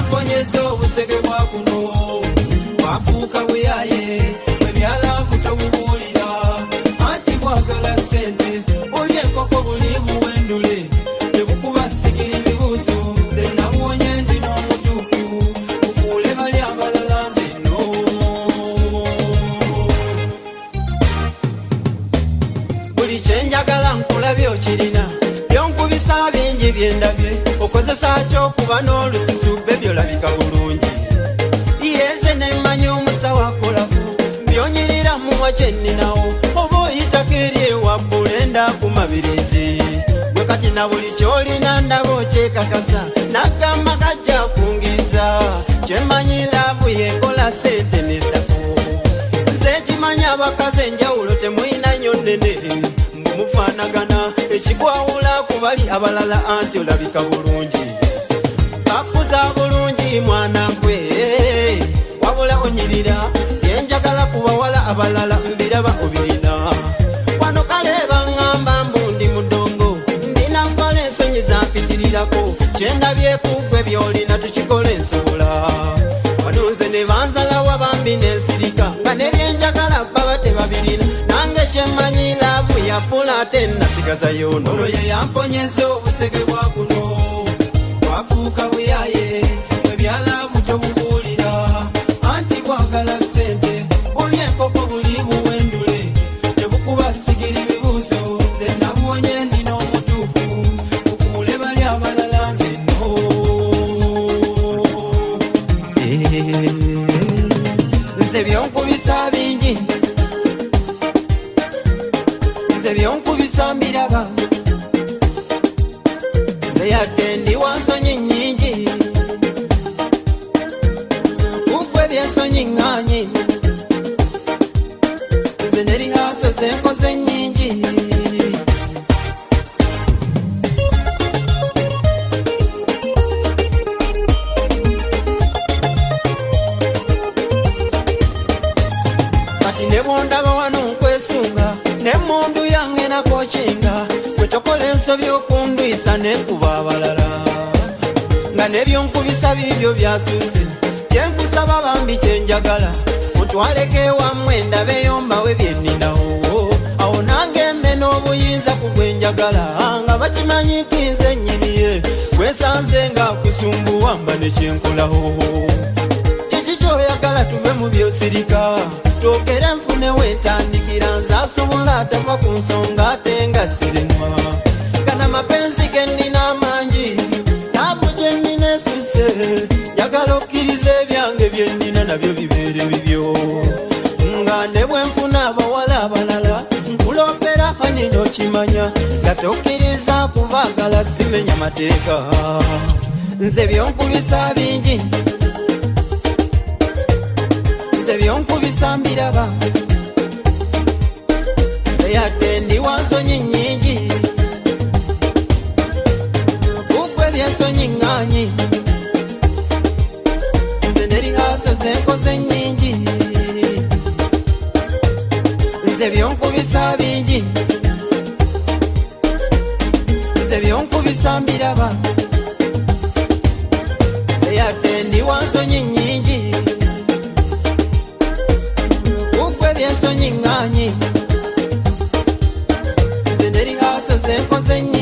yamponyesa obusege bwa kuno bwafuuka buyaye bwebyala kutobubulira anti bwagala sente oli enkoko buli muwendule tebukuba sigiri bibuuzo nze namuwonye ndi n'omutuufu okuule bali abalala nzeno buli kyenjagala nkulabye okirina byonkubisa bingi byendabye okozesa kyokuba n'olususu be byolabika bulungi yeze nemanyi omusawo akolako byonyirira muwa kyenninawo oba oyitako eri ewabbula endaku mabirizi gwe kati na buli kyolina ndaba okyekakasa nagamba kajja afungiriza kyemanyi laavu yekola sente neddako nze kimanyi abakazi enjawulo temulina nnyo nnene mufaanagana ekigwawula ku bali abalala anti olabika bulungi akuza bulungi mwana gwe wabula onyirira yenjagala ku bawala abalala mbiraba obirina wano kale baŋŋamba mbundi mudongo ndina nfala ensonyi zampitirirako kyendabyeku byolina tukikole ensobola wano nze ne banzalawa bambi nensirika nga nebyenjagala baba tebabirina nange kyemmanyi laavu yapula ate nasigazayo ono ye yamponyesa obusege bwa kuno bwafuuka buyaye bwebyala kutobubulira anti bwagala sente oli enkoko buli muwendule tebukuba sigiri bibuuzo nze namuwonye ndi n'omutuufu okuule bali abalala nzeno nze byonkubisa bingi nze byonkubisa mbiraba nze yadde ndi wansonyi nnyingi kugwe byensonyi ŋŋaanyi nze ne rihaso zenkoze nnyingi kati ne bwondaba wano nkwesunga n'emmundu yange nakokinga bwe tokola ensobi okundwisa nekuba abalala nga nebyonkubisa bibyo byasuuse kyenkusaba bambi kyenjagala otwaleko ewammwe ndabeyo mbawe byenninawo awo nange mbe n'obuyinza ku gwenjagala nga bakimanyi nti nze nnyiniye gwesanze nga kusumbuwa mba nekyenkolawo kiki kyoyagala tuve mu byosirika twogere nfune wentandikira nzasobola atava ku nsonga ate nga siremwa kana mapenzi gennina amangi naavu gyennina esuse njagala okkiriza ebyange byennina nabyo bibeere bibyo nga ne bwe nfuna abawala abalala nkulombera hani n'okimanya nga tokkiriza kubaagala simenya mateeka nze byonkubisa bingi nze byonkubisa mbiraba nze yadde ndi wansonyi nnyingi kugwe byensonyi ŋŋaanyi nze ne rihaso zenkoze nnyingi nze byonkubisa bingi nze byonkubisa mbiraba nze yadde ndi wansonyi nnyingi byensonyi ŋŋaanyi nze ne rihaso zenkoze nnyingi